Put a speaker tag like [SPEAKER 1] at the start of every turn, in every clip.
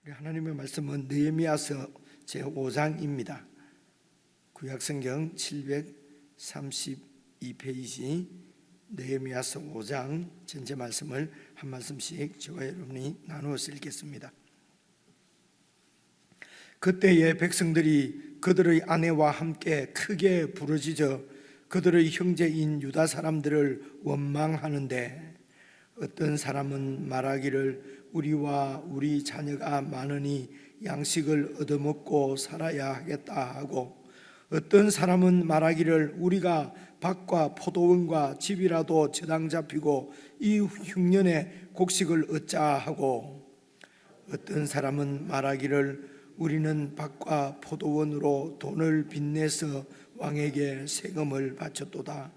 [SPEAKER 1] 우리 하나님의 말씀은 느헤미야서 제5장입니다. 구약성경 732페이지 느헤미야서 5장 전체 말씀을 한 말씀씩 저와 여러분이 나누어서 읽겠습니다. 그때에 백성들이 그들의 아내와 함께 크게 부르짖어 그들의 형제인 유다 사람들을 원망하는데, 어떤 사람은 말하기를 우리와 우리 자녀가 많으니 양식을 얻어먹고 살아야 하겠다 하고, 어떤 사람은 말하기를 우리가 밭과 포도원과 집이라도 저당 잡히고 이 흉년에 곡식을 얻자 하고, 어떤 사람은 말하기를 우리는 밭과 포도원으로 돈을 빚내서 왕에게 세금을 바쳤도다.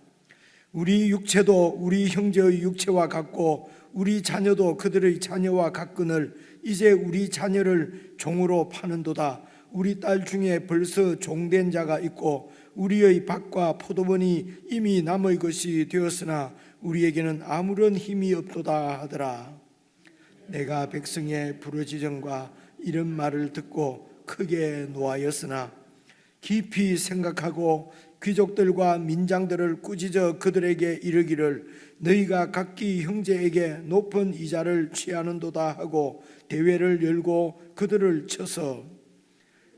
[SPEAKER 1] 우리 육체도 우리 형제의 육체와 같고 우리 자녀도 그들의 자녀와 같거늘 이제 우리 자녀를 종으로 파는도다. 우리 딸 중에 벌써 종된 자가 있고 우리의 밭과 포도원이 이미 남의 것이 되었으나 우리에게는 아무런 힘이 없도다 하더라. 내가 백성의 부르짖음과 이런 말을 듣고 크게 노하였으나 깊이 생각하고 귀족들과 민장들을 꾸짖어 그들에게 이르기를 너희가 각기 형제에게 높은 이자를 취하는도다 하고 대회를 열고 그들을 쳐서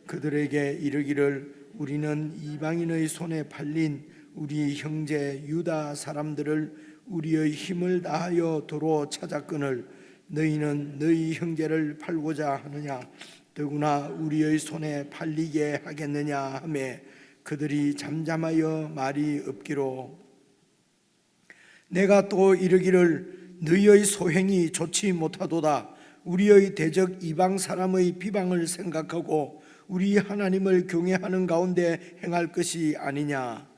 [SPEAKER 1] 그들에게 이르기를 우리는 이방인의 손에 팔린 우리 형제 유다 사람들을 우리의 힘을 다하여 도로 찾았거늘 너희는 너희 형제를 팔고자 하느냐? 더구나 우리의 손에 팔리게 하겠느냐 하매 그들이 잠잠하여 말이 없기로, 내가 또 이르기를 너희의 소행이 좋지 못하도다. 우리의 대적 이방 사람의 비방을 생각하고 우리 하나님을 경외하는 가운데 행할 것이 아니냐?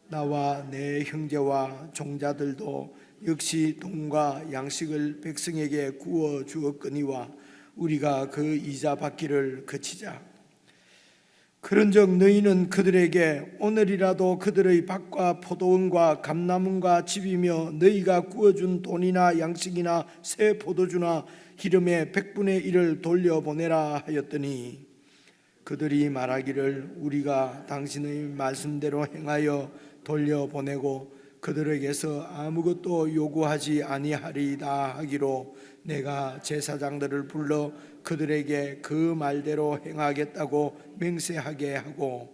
[SPEAKER 1] 나와 내 형제와 종자들도 역시 돈과 양식을 백성에게 구워 주었거니와 우리가 그 이자 받기를 그치자. 그런즉 너희는 그들에게 오늘이라도 그들의 밭과 포도원과 감나무와 집이며 너희가 구워준 돈이나 양식이나 새 포도주나 기름의 100분의 1을 돌려보내라 하였더니, 그들이 말하기를 우리가 당신의 말씀대로 행하여 돌려보내고 그들에게서 아무것도 요구하지 아니하리이다 하기로, 내가 제사장들을 불러 그들에게 그 말대로 행하겠다고 맹세하게 하고,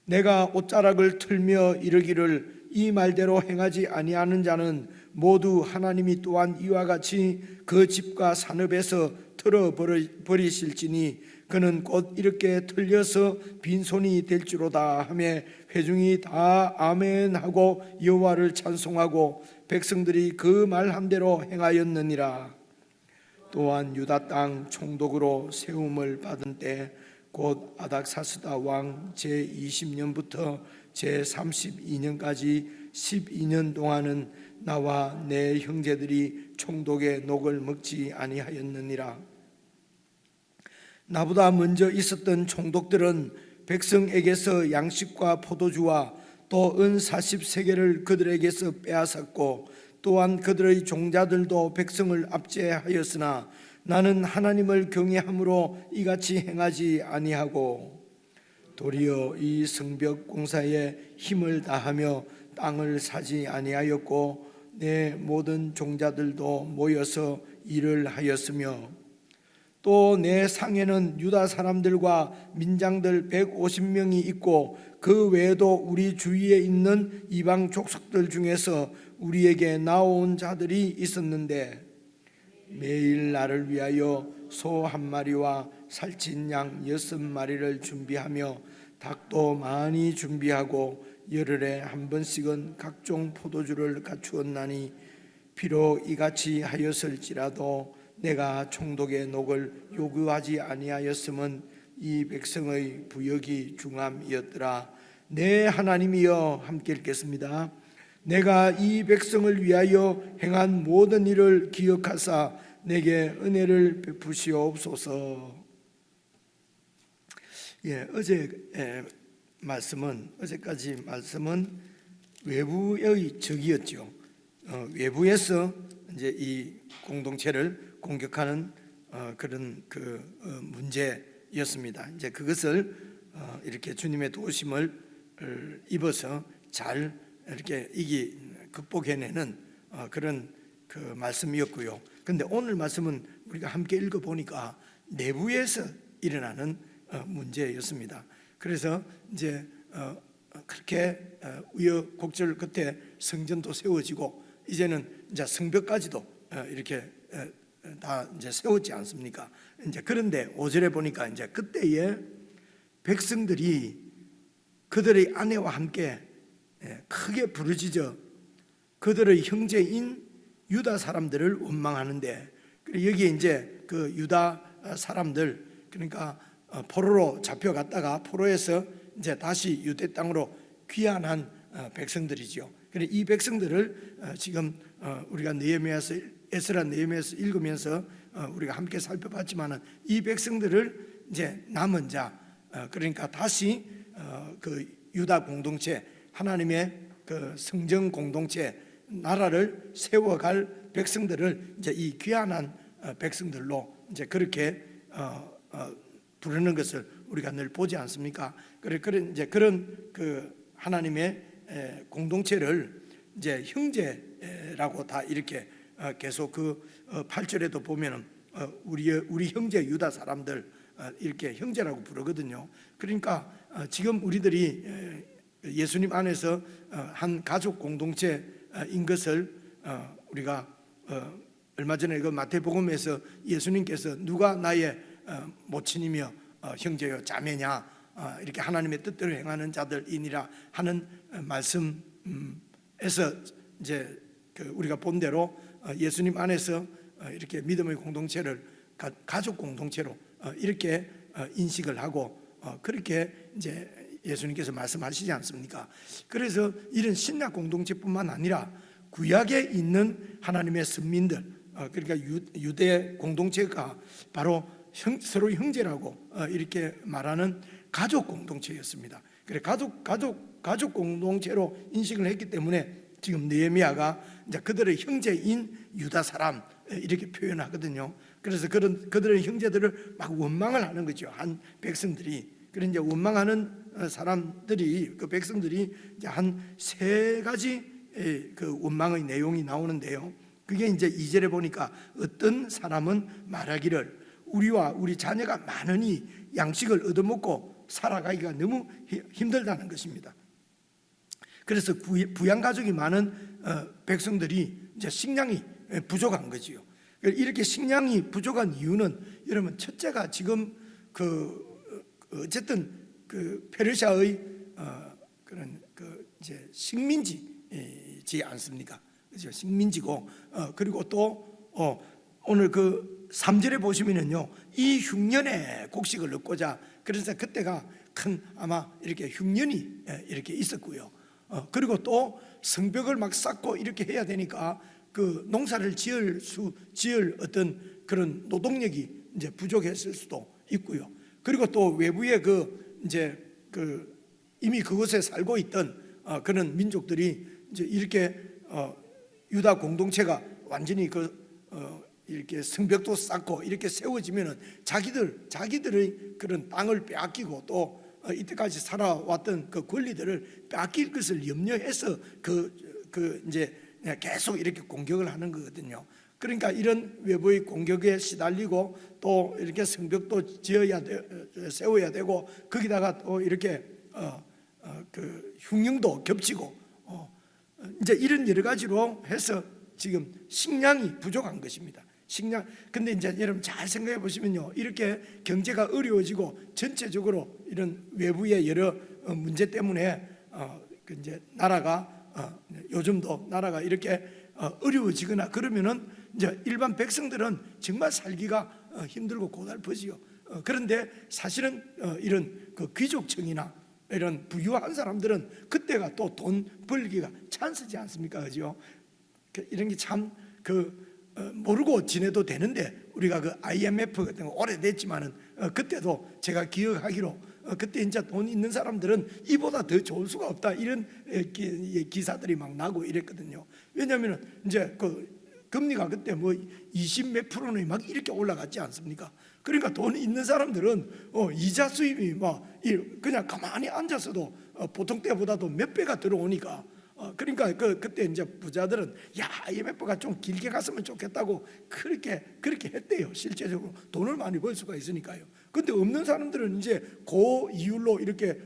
[SPEAKER 1] 내가 옷자락을 틀며 이르기를 이 말대로 행하지 아니하는 자는 모두 하나님이 또한 이와 같이 그 집과 산업에서 틀어버리실지니 그는 곧 이렇게 틀려서 빈손이 될지로다 하며 회중이 다 아멘 하고 여호와를 찬송하고 백성들이 그 말한 대로 행하였느니라. 또한 유다 땅 총독으로 세움을 받은 때 곧 아닥사스다 왕 제20년부터 제32년까지 12년 동안은 나와 내 형제들이 총독의 녹을 먹지 아니하였느니라. 나보다 먼저 있었던 총독들은 백성에게서 양식과 포도주와 또 은 40세겔을 그들에게서 빼앗았고, 또한 그들의 종자들도 백성을 압제하였으나 나는 하나님을 경외함으로 이같이 행하지 아니하고, 도리어 이 성벽 공사에 힘을 다하며 땅을 사지 아니하였고 내 모든 종자들도 모여서 일을 하였으며, 또 내 상에는 유다 사람들과 민장들 150명이 있고 그 외에도 우리 주위에 있는 이방 족속들 중에서 우리에게 나온 자들이 있었는데, 매일 나를 위하여 소 1마리와 살찐 양 6마리를 준비하며 닭도 많이 준비하고 열흘에 한 번씩은 각종 포도주를 갖추었나니, 비록 이같이 하였을지라도 내가 총독의 녹을 요구하지 아니하였음은 이 백성의 부역이 중함이었더라. 내 하나님이여, 함께 읽겠습니다. 내가 이 백성을 위하여 행한 모든 일을 기억하사 내게 은혜를 베푸시옵소서. 어제까지 말씀은 외부의 적이었죠. 외부에서 이제 이 공동체를 공격하는 그런 문제였습니다. 이제 그것을 이렇게 주님의 도우심을 입어서 잘 이렇게 극복해내는 그런 말씀이었고요. 그런데 오늘 말씀은 우리가 함께 읽어보니까 내부에서 일어나는 문제였습니다. 그래서 이제 그렇게 우여곡절 끝에 성전도 세워지고 이제는 이제 성벽까지도 이렇게 다 이제 세웠지 않습니까? 이제 그런데 5절에 보니까 이제 그때에 백성들이 그들의 아내와 함께 크게 부르짖어 그들의 형제인 유다 사람들을 원망하는데, 여기에 이제 그 유다 사람들, 그러니까 포로로 잡혀갔다가 포로에서 이제 다시 유대 땅으로 귀환한 백성들이죠. 그래서 이 백성들을 지금 우리가 에스라 느헤미야서 읽으면서 우리가 함께 살펴봤지만은 이 백성들을 이제 남은 자, 그러니까 다시 그 유다 공동체, 하나님의 그 성전 공동체, 나라를 세워갈 백성들을 이제 이 귀환한 백성들로 이제 그렇게 부르는 것을 우리가 늘 보지 않습니까? 그런 이제 그런 그 하나님의 공동체를 이제 형제라고 다 이렇게 계속 그 8절에도 보면은 우리 형제 유다 사람들 이렇게 형제라고 부르거든요. 그러니까 지금 우리들이 예수님 안에서 한 가족 공동체인 것을 우리가 얼마 전에 그 마태복음에서 예수님께서 누가 나의 모친이며 형제요 자매냐, 이렇게 하나님의 뜻대로 행하는 자들이니라 하는 말씀에서 이제 우리가 본 대로 예수님 안에서 이렇게 믿음의 공동체를 가족 공동체로 이렇게 인식을 하고 그렇게 이제 예수님께서 말씀하시지 않습니까? 그래서 이런 신약 공동체뿐만 아니라 구약에 있는 하나님의 선민들, 그러니까 유대 공동체가 바로 서로 형제라고 이렇게 말하는 가족 공동체였습니다. 그래 가족 공동체로 인식을 했기 때문에 지금 느헤미야가 이제 그들의 형제인 유다 사람 이렇게 표현하거든요. 그래서 그들의 형제들을 막 원망을 하는 거죠. 한 백성들이. 그런 이제 원망하는 사람들이, 그 백성들이 이제 한 세 가지 그 원망의 내용이 나오는데요. 그게 이제 2절에 보니까 어떤 사람은 말하기를 우리와 우리 자녀가 많으니 양식을 얻어먹고 살아가기가 너무 힘들다는 것입니다. 그래서 부양 가족이 많은 백성들이 이제 식량이 부족한 거지요. 이렇게 식량이 부족한 이유는 여러분, 첫째가 지금 어쨌든 페르시아의 그런 이제 식민지지 않습니까? 그죠? 식민지고 그리고 또 오늘 3절에 보시면은요, 이 흉년에 곡식을 얻고자, 그래서 그때가 큰 아마 이렇게 흉년이 이렇게 있었고요. 그리고 또 성벽을 막 쌓고 이렇게 해야 되니까 그 농사를 지을 어떤 그런 노동력이 이제 부족했을 수도 있고요. 그리고 또 외부에 이미 그곳에 살고 있던 그런 민족들이 이제 이렇게 유다 공동체가 완전히 이렇게 성벽도 쌓고 이렇게 세워지면은 자기들의 그런 땅을 빼앗기고 또 이때까지 살아왔던 그 권리들을 빼앗길 것을 염려해서 이제 계속 이렇게 공격을 하는 거거든요. 그러니까 이런 외부의 공격에 시달리고 또 이렇게 성벽도 세워야 되고 거기다가 또 이렇게 흉령도 겹치고 이제 이런 여러 가지로 해서 지금 식량이 부족한 것입니다. 근데 이제 여러분 잘 생각해 보시면요, 이렇게 경제가 어려워지고 전체적으로 이런 외부의 여러 문제 때문에 이제 나라가 요즘도 나라가 이렇게 어려워지거나 그러면은 이제 일반 백성들은 정말 살기가 힘들고 고달프지요. 그런데 사실은 이런 귀족층이나 이런 부유한 사람들은 그때가 또 돈 벌기가 찬스지 않습니까? 그죠? 이런 게 참 모르고 지내도 되는데, 우리가 IMF 같은 거 오래됐지만은 그때도 제가 기억하기로 그때 이제 돈 있는 사람들은 이보다 더 좋을 수가 없다, 이런 기사들이 막 나고 이랬거든요. 왜냐하면 이제 금리가 그때 뭐 20 몇 프로는 막 이렇게 올라갔지 않습니까? 그러니까 돈 있는 사람들은 이자 수입이 막 그냥 가만히 앉았어도 보통 때보다도 몇 배가 들어오니까 그러니까 그때 이제 부자들은 야, IMF가 좀 길게 갔으면 좋겠다고 그렇게 했대요. 실제적으로 돈을 많이 벌 수가 있으니까요. 근데 없는 사람들은 이제 그 이율로 이렇게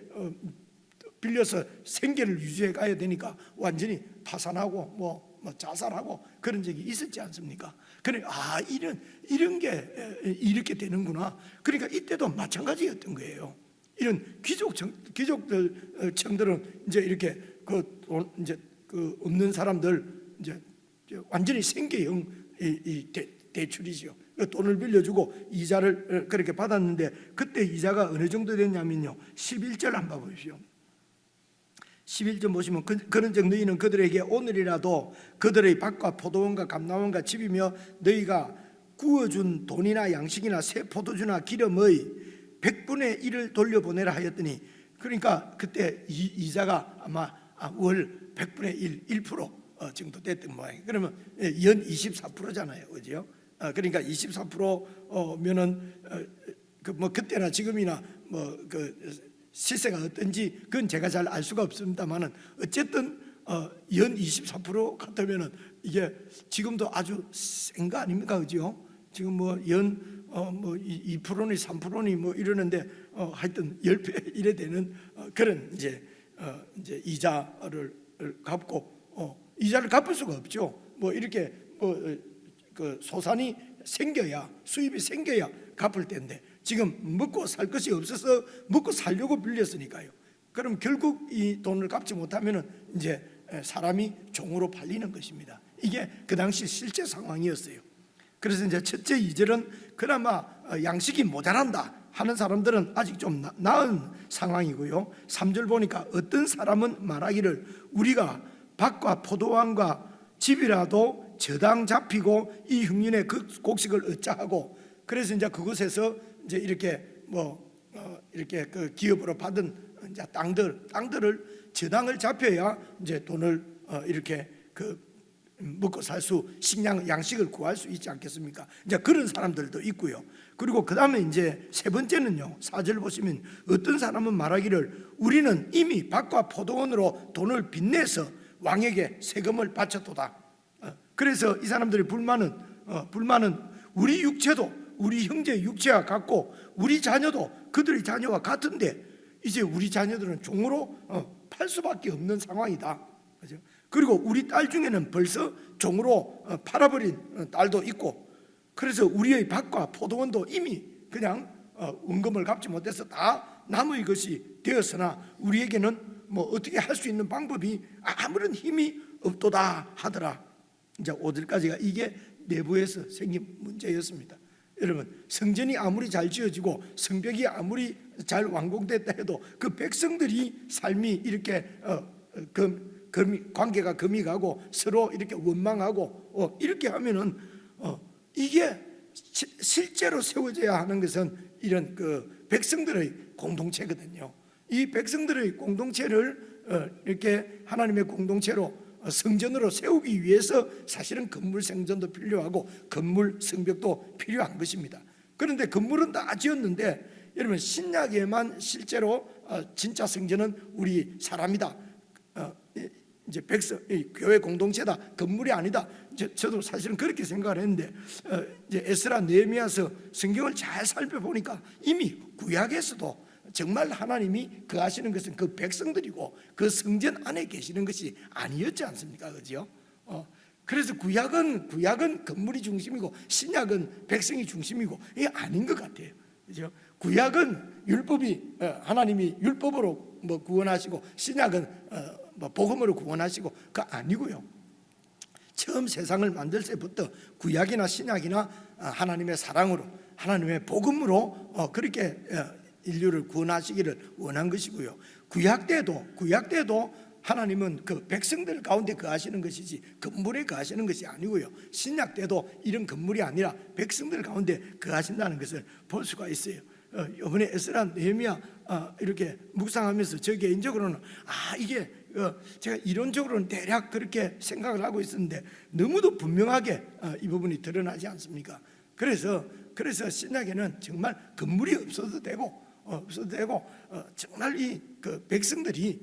[SPEAKER 1] 빌려서 생계를 유지해 가야 되니까 완전히 파산하고 뭐 자살하고 그런 적이 있었지 않습니까? 그래 이런 게 이렇게 되는구나. 그러니까 이때도 마찬가지였던 거예요. 이런 귀족들 청들은 이제 이렇게 이제 없는 사람들 이제 완전히 생계형 대출이지요. 돈을 빌려주고 이자를 그렇게 받았는데 그때 이자가 어느 정도 됐냐면요, 11절 한번 보십시오. 11절 보시면 그런즉 너희는 그들에게 오늘이라도 그들의 밭과 포도원과 감나원과 집이며 너희가 구워준 돈이나 양식이나 새 포도주나 기름의 100분의 1을 돌려보내라 하였더니, 그러니까 그때 이자가 아마 월 100분의 1% 정도 됐던 모양이에요. 그러면 연 24%잖아요, 그죠? 그러니까 24%면은 그때나 지금이나 시세가 어떤지 그건 제가 잘 알 수가 없습니다만은 어쨌든 연 24% 같으면은 이게 지금도 아주 센 거 아닙니까, 그죠? 지금 연 2%니 3%니 이러는데 하여튼 10배 이래 되는 그런 이제 이자를 갚고 이자를 갚을 수가 없죠. 이렇게 소산이 생겨야, 수입이 생겨야 갚을 때인데 지금 먹고 살 것이 없어서 먹고 살려고 빌렸으니까요. 그럼 결국 이 돈을 갚지 못하면은 이제 사람이 종으로 팔리는 것입니다. 이게 그 당시 실제 상황이었어요. 그래서 이제 첫째 2절은 그나마 양식이 모자란다 하는 사람들은 아직 좀 나은 상황이고요. 3절 보니까 어떤 사람은 말하기를 우리가 밭과 포도원과 집이라도 저당 잡히고 이 흉년의 곡식을 어찌하고, 그래서 이제 그곳에서 이제 이렇게 이렇게 기업으로 받은 이제 땅들을 저당을 잡혀야 이제 돈을 이렇게 먹고 살 수, 식량 양식을 구할 수 있지 않겠습니까? 이제 그런 사람들도 있고요. 그리고 그 다음에 이제 세 번째는요, 4절 보시면 어떤 사람은 말하기를 우리는 이미 밭과 포도원으로 돈을 빚내서 왕에게 세금을 바쳤도다. 그래서 이 사람들의 불만은 우리 육체도 우리 형제 육체와 같고 우리 자녀도 그들의 자녀와 같은데 이제 우리 자녀들은 종으로 팔 수밖에 없는 상황이다. 그죠? 그리고 우리 딸 중에는 벌써 종으로 팔아버린 딸도 있고, 그래서 우리의 밭과 포도원도 이미 그냥 원금을 갚지 못해서 다 남의 것이 되었으나 우리에게는 어떻게 할 수 있는 방법이 아무런 힘이 없도다 하더라. 이제 5절까지가 이게 내부에서 생긴 문제였습니다. 여러분, 성전이 아무리 잘 지어지고 성벽이 아무리 잘 완공됐다 해도 그 백성들이 삶이 이렇게 관계가 금이 가고 서로 이렇게 원망하고 이렇게 하면은 이게 실제로 세워져야 하는 것은 이런 백성들의 공동체거든요. 이 백성들의 공동체를 이렇게 하나님의 공동체로 성전으로 세우기 위해서 사실은 건물 성전도 필요하고 건물 성벽도 필요한 것입니다. 그런데 건물은 다 지었는데 여러분, 신약에만 실제로 진짜 성전은 우리 사람이다, 이제 교회 공동체다, 건물이 아니다. 저도 사실은 그렇게 생각을 했는데 이제 에스라 느헤미야서 성경을 잘 살펴보니까 이미 구약에서도 정말 하나님이 거하시는 것은 그 백성들이고 그 성전 안에 계시는 것이 아니었지 않습니까? 그죠? 그래서 구약은 건물이 중심이고 신약은 백성이 중심이고 이게 아닌 것 같아요. 그죠? 구약은 율법이 하나님이 율법으로 구원하시고 신약은 복음으로 구원하시고 그거 아니고요. 처음 세상을 만들 때부터 구약이나 신약이나 하나님의 사랑으로 하나님의 복음으로 그렇게 인류를 구원하시기를 원한 것이고요. 구약 때도 하나님은 그 백성들 가운데 거하시는 것이지 건물에 거하시는 것이 아니고요. 신약 때도 이런 건물이 아니라 백성들 가운데 거하신다는 것을 볼 수가 있어요. 이번에 에스라 느헤미야 이렇게 묵상하면서 저 개인적으로는 이게 제가 이론적으로는 대략 그렇게 생각을 하고 있었는데 너무도 분명하게 이 부분이 드러나지 않습니까? 그래서 신약에는 정말 건물이 없어도 되고 정말 이 그 백성들이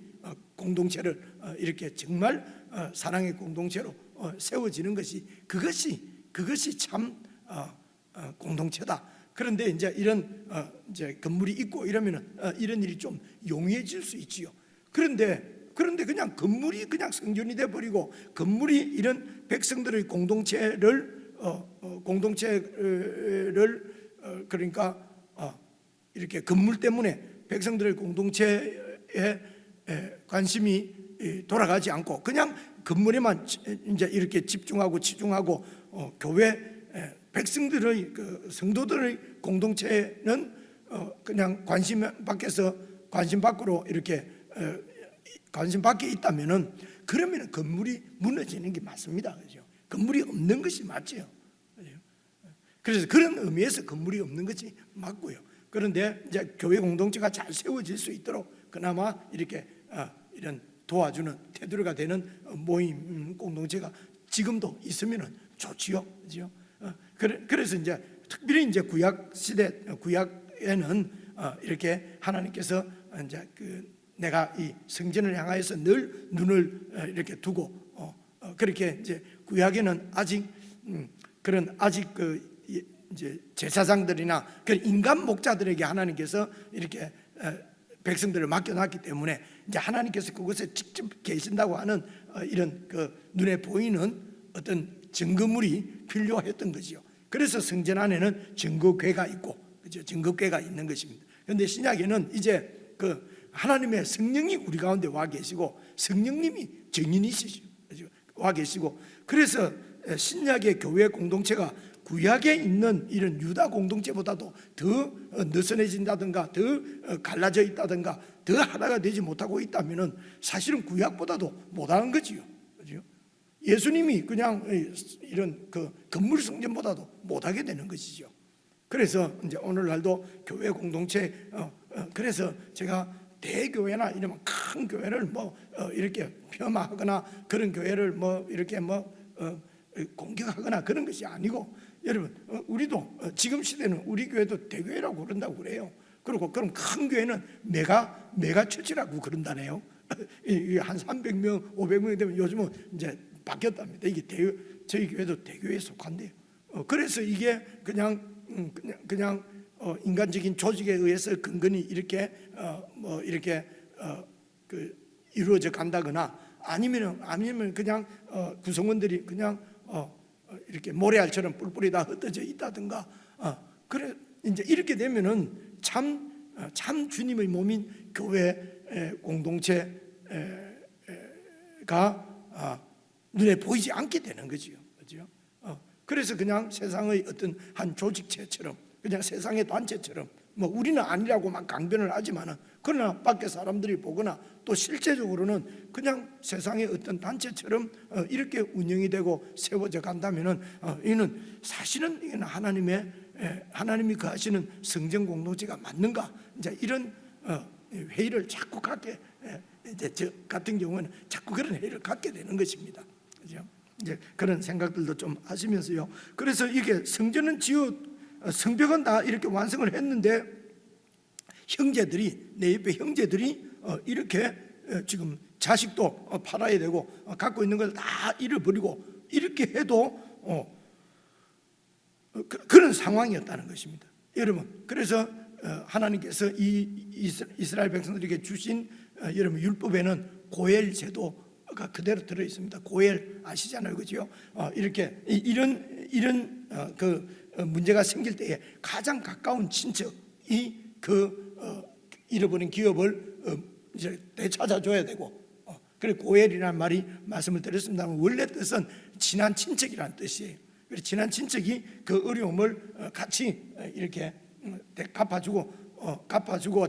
[SPEAKER 1] 공동체를 이렇게 정말 사랑의 공동체로 세워지는 것이 그것이 참 공동체다. 그런데 이제 이런 이제 건물이 있고 이러면은 이런 일이 좀 용이해질 수 있지요. 그런데 그냥 건물이 그냥 성전이 돼 버리고 건물이 이런 백성들의 공동체를 그러니까 이렇게 건물 때문에 백성들의 공동체에 관심이 돌아가지 않고 그냥 건물에만 이제 이렇게 집중하고 치중하고 교회 백성들의 그 성도들의 공동체는 그냥 관심 밖으로 이렇게 관심 밖에 있다면은 그러면 건물이 무너지는 게 맞습니다. 그죠? 건물이 없는 것이 맞죠. 그래서 그런 의미에서 건물이 없는 것이 맞고요. 그런데 이제 교회 공동체가 잘 세워질 수 있도록 그나마 이렇게 이런 도와주는 테두리가 되는 모임 공동체가 지금도 있으면은 좋지요, 그죠? 그래서 이제 특별히 이제 구약 시대 구약에는 이렇게 하나님께서 이제 내가 이 성전을 향하여서 늘 눈을 이렇게 두고 그렇게 이제 구약에는 아직 이제 제사장들이나 그 인간 목자들에게 하나님께서 이렇게 백성들을 맡겨놨기 때문에 이제 하나님께서 그곳에 직접 계신다고 하는 이런 그 눈에 보이는 어떤 증거물이 필요했던 거지요. 그래서 성전 안에는 증거궤가 있고, 그죠? 증거궤가 있는 것입니다. 그런데 신약에는 이제 그 하나님의 성령이 우리 가운데 와 계시고 성령님이 증인이시죠. 와 계시고 그래서 신약의 교회 공동체가 구약에 있는 이런 유다 공동체보다도 더 느슨해진다든가 더 갈라져 있다든가 더 하나가 되지 못하고 있다면은 사실은 구약보다도 못하는 거지요. 그죠? 예수님이 그냥 이런 그 건물 성전보다도 못하게 되는 것이죠. 그래서 이제 오늘날도 교회 공동체 그래서 제가 대교회나 이런 큰 교회를 뭐 이렇게 폄하하거나 그런 교회를 뭐 이렇게 공격하거나 그런 것이 아니고 여러분 우리도 지금 시대는 우리 교회도 대교회라고 그런다고 그래요. 그리고 그럼 큰 교회는 메가 처치라고 그런다네요. 한 300명, 500명 되면 요즘은 이제 바뀌었답니다. 이게 저희 교회도 대교회에 속한대요. 그래서 이게 그냥 인간적인 조직에 의해서 근근히 이렇게 이렇게 이루어져 간다거나 아니면 그냥 구성원들이 그냥 이렇게 모래알처럼 뿔뿔이 다 흩어져 있다든가 그래 이제 이렇게 되면은 참 주님의 몸인 교회 공동체가 눈에 보이지 않게 되는 거지요. 그죠? 그래서 그냥 세상의 어떤 한 조직체처럼 그냥 세상의 단체처럼 뭐 우리는 아니라고 막 강변을 하지만은 그러나 밖에 사람들이 보거나 또 실제적으로는 그냥 세상의 어떤 단체처럼 이렇게 운영이 되고 세워져 간다면은 이는 사실은 이건 하나님이 거하시는 성전 공동체가 맞는가? 이제 이런 회의를 자꾸 갖게 이제 저 같은 경우는 자꾸 그런 회의를 갖게 되는 것입니다. 그죠? 이제 그런 생각들도 좀 하시면서요. 그래서 이게 성전은 성벽은 다 이렇게 완성을 했는데 내 옆에 형제들이 이렇게 지금 자식도 팔아야 되고 갖고 있는 걸 다 잃어버리고 이렇게 해도 그런 상황이었다는 것입니다. 여러분 그래서 하나님께서 이 이스라엘 백성들에게 주신 여러분 율법에는 고엘 제도가 그대로 들어 있습니다. 고엘 아시잖아요, 그죠? 이렇게 이런 그 문제가 생길 때에 가장 가까운 친척이 잃어버린 기업을 이제 되찾아줘야 되고, 그래 고엘이라는 말이 말씀을 드렸습니다만 원래 뜻은 친한 친척이라는 뜻이에요. 그래서 친한 친척이 그 어려움을 같이 이렇게 갚아주고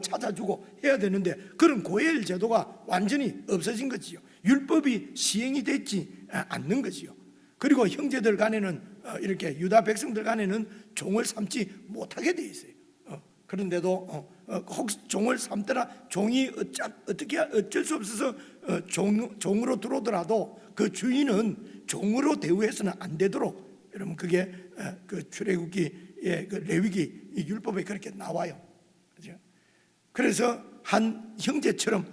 [SPEAKER 1] 찾아주고 해야 되는데 그런 고엘 제도가 완전히 없어진 거지요. 율법이 시행이 되지 않는 거지요. 그리고 형제들 간에는 이렇게 유다 백성들 간에는 종을 삼지 못하게 돼 있어요. 그런데도 혹시 종을 삼더라 종이 어떻게 어쩔 수 없어서 종으로 들어오더라도 그 주인은 종으로 대우해서는 안 되도록, 여러분 그게 그 출애굽기의 그 레위기 율법에 그렇게 나와요. 그렇죠? 그래서 한 형제처럼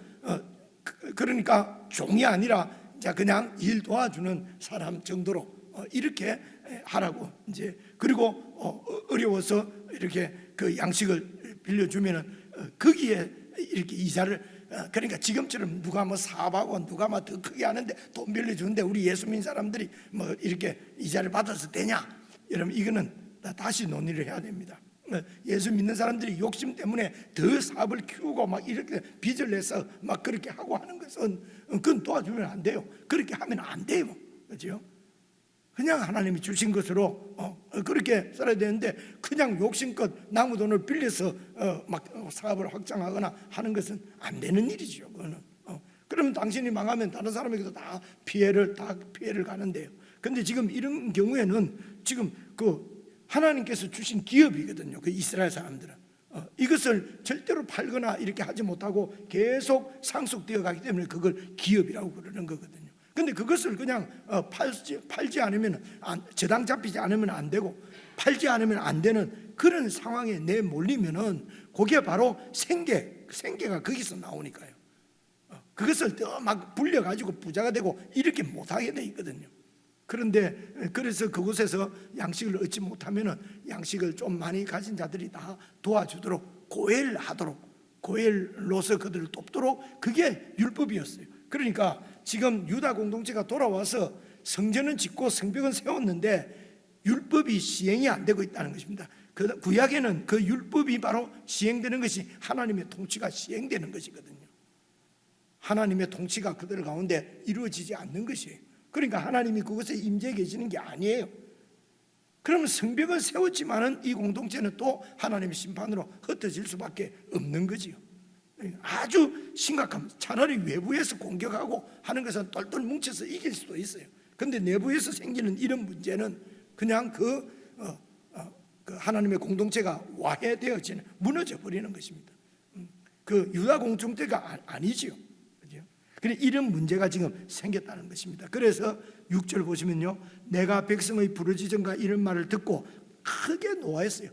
[SPEAKER 1] 그러니까 종이 아니라 그냥 일 도와주는 사람 정도로 이렇게 하라고. 이제 그리고 어려워서 이렇게 그 양식을 빌려주면은 거기에 이렇게 이자를, 그러니까 지금처럼 누가 뭐 사업하고 누가 뭐 더 크게 하는데 돈 빌려주는데 우리 예수 믿는 사람들이 뭐 이렇게 이자를 받아서 되냐? 여러분 이거는 다시 논의를 해야 됩니다. 예수 믿는 사람들이 욕심 때문에 더 사업을 키우고 막 이렇게 빚을 내서 막 그렇게 하고 하는 것은 그건 도와주면 안 돼요. 그렇게 하면 안 돼요. 그렇죠? 그냥 하나님이 주신 것으로 그렇게 살아야 되는데, 그냥 욕심껏 남의 돈을 빌려서 막 사업을 확장하거나 하는 것은 안 되는 일이죠. 그거는. 그러면 당신이 망하면 다른 사람에게도 다 피해를 가는데요. 근데 지금 이런 경우에는 지금 그 하나님께서 주신 기업이거든요. 그 이스라엘 사람들은 이것을 절대로 팔거나 이렇게 하지 못하고 계속 상속되어 가기 때문에 그걸 기업이라고 그러는 거거든요. 근데 그것을 그냥 팔지 않으면 저당 잡히지 않으면 안 되고, 팔지 않으면 안 되는 그런 상황에 내몰리면은 그게 바로 생계가 거기서 나오니까요. 그것을 또 막 불려가지고 부자가 되고 이렇게 못하게 돼 있거든요. 그런데 그래서 그곳에서 양식을 얻지 못하면은 양식을 좀 많이 가진 자들이 다 도와주도록, 고엘로서 그들을 돕도록, 그게 율법이었어요. 그러니까 지금 유다 공동체가 돌아와서 성전은 짓고 성벽은 세웠는데 율법이 시행이 안 되고 있다는 것입니다. 그 구약에는 그 율법이 바로 시행되는 것이 하나님의 통치가 시행되는 것이거든요. 하나님의 통치가 그들 가운데 이루어지지 않는 것이에요. 그러니까 하나님이 그곳에 임재해 계시는 게 아니에요. 그러면 성벽은 세웠지만은 이 공동체는 또 하나님의 심판으로 흩어질 수밖에 없는 거지요. 아주 심각합니다. 차라리 외부에서 공격하고 하는 것은 똘똘 뭉쳐서 이길 수도 있어요. 그런데 내부에서 생기는 이런 문제는 그냥 그 하나님의 공동체가 와해되어지는, 무너져 버리는 것입니다. 그 유다 공동체가 아니지요. 그래 이런 문제가 지금 생겼다는 것입니다. 그래서 6절 보시면요, 내가 백성의 부르짖음과 이런 말을 듣고 크게 노하였어요.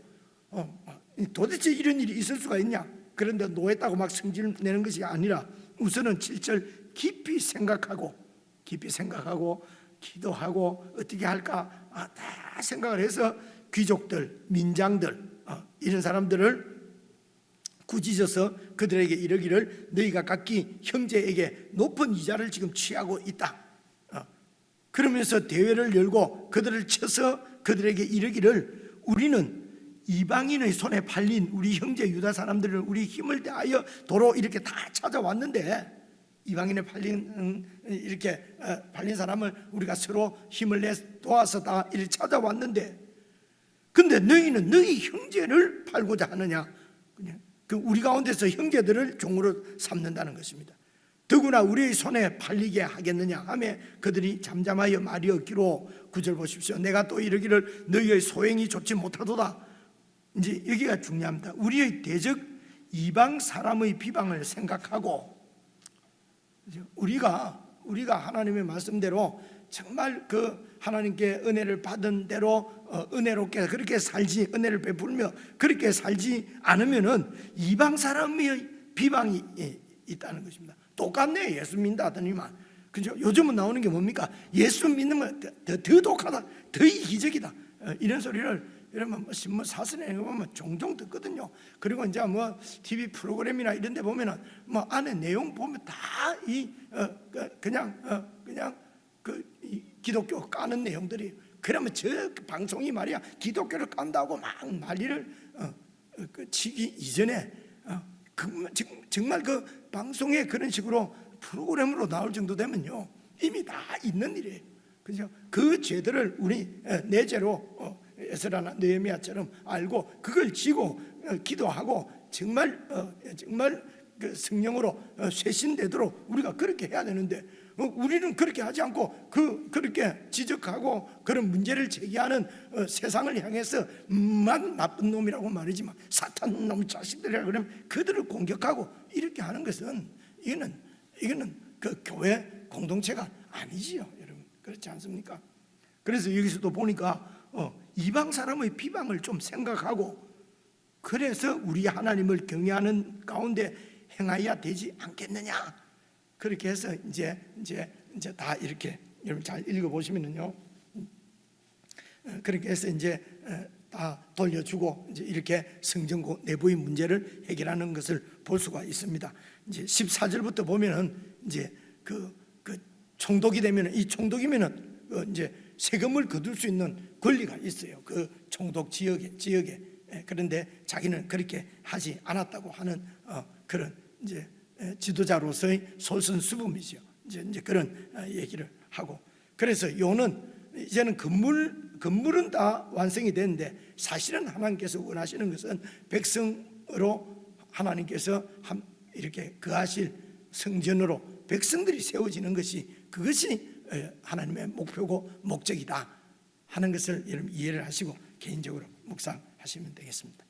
[SPEAKER 1] 도대체 이런 일이 있을 수가 있냐? 그런데 노했다고 막 성질 내는 것이 아니라 우선은 7절 깊이 생각하고 기도하고 어떻게 할까 다 생각을 해서 귀족들, 민장들 이런 사람들을 꾸짖어서 그들에게 이르기를 너희가 각기 형제에게 높은 이자를 지금 취하고 있다. 그러면서 대회를 열고 그들을 쳐서 그들에게 이르기를 우리는 이방인의 손에 팔린 우리 형제 유다 사람들을 우리 힘을 다하여 도로 이렇게 다 찾아왔는데, 이방인에 이렇게 팔린 사람을 우리가 서로 힘을 내 도와서 다 이렇게 찾아왔는데, 근데 너희는 너희 형제를 팔고자 하느냐? 그냥 그 우리 가운데서 형제들을 종으로 삼는다는 것입니다. 더구나 우리의 손에 팔리게 하겠느냐 하며 그들이 잠잠하여 말이 없기로, 9절 보십시오. 내가 또 이르기를 너희의 소행이 좋지 못하도다. 이제 여기가 중요합니다. 우리의 대적 이방 사람의 비방을 생각하고, 우리가 하나님의 말씀대로 정말 그 하나님께 은혜를 받은 대로 은혜롭게 그렇게 살지, 은혜를 베풀며 그렇게 살지 않으면은 이방 사람의 비방이 있다는 것입니다. 똑같네, 예수 믿는다 하더니만. 그죠? 요즘은 나오는 게 뭡니까? 예수 믿는 건 더 독하다, 더 이기적이다, 이런 소리를 여러분 신문 사설에 보면 종종 듣거든요. 그리고 이제 뭐 TV 프로그램이나 이런 데 보면은 뭐 안에 내용 보면 다 그냥 기독교 까는 내용들이. 그러면 저 방송이 말이야 기독교를 깐다고 막 난리를 치기 이전에 정말 그 방송에 그런 식으로 프로그램으로 나올 정도 되면요 이미 다 있는 일이에요. 그죠? 그 죄들을 우리 내 죄로 에스라나 느헤미야처럼 알고 그걸 지고 기도하고 정말 그 성령으로 쇄신되도록 우리가 그렇게 해야 되는데, 우리는 그렇게 하지 않고 그렇게 지적하고 그런 문제를 제기하는 세상을 향해서 막 나쁜 놈이라고 말하지만 사탄 놈 자식들이라 그러면 그들을 공격하고 이렇게 하는 것은 이거는 그 교회 공동체가 아니지요, 여러분. 그렇지 않습니까? 그래서 여기서도 보니까 이방 사람의 비방을 좀 생각하고 그래서 우리 하나님을 경외하는 가운데 행하여야 되지 않겠느냐. 그렇게 해서 이제 다 이렇게 여러분 잘 읽어보시면은요, 그렇게 해서 이제 다 돌려주고 이제 이렇게 성전 내부의 문제를 해결하는 것을 볼 수가 있습니다. 이제 14절부터 보면은 이제 그 총독이 되면은 이 총독이면은 이제 세금을 거둘 수 있는 권리가 있어요. 그 총독 지역에. 그런데 자기는 그렇게 하지 않았다고 하는 그런 이제 지도자로서의 솔선수범이죠. 이제 그런 얘기를 하고, 그래서 요는 이제는 건물은 다 완성이 됐는데 사실은 하나님께서 원하시는 것은 백성으로 하나님께서 이렇게 거하실 성전으로 백성들이 세워지는 것이 그것이 하나님의 목표고 목적이다 하는 것을 여러분 이해를 하시고 개인적으로 묵상하시면 되겠습니다.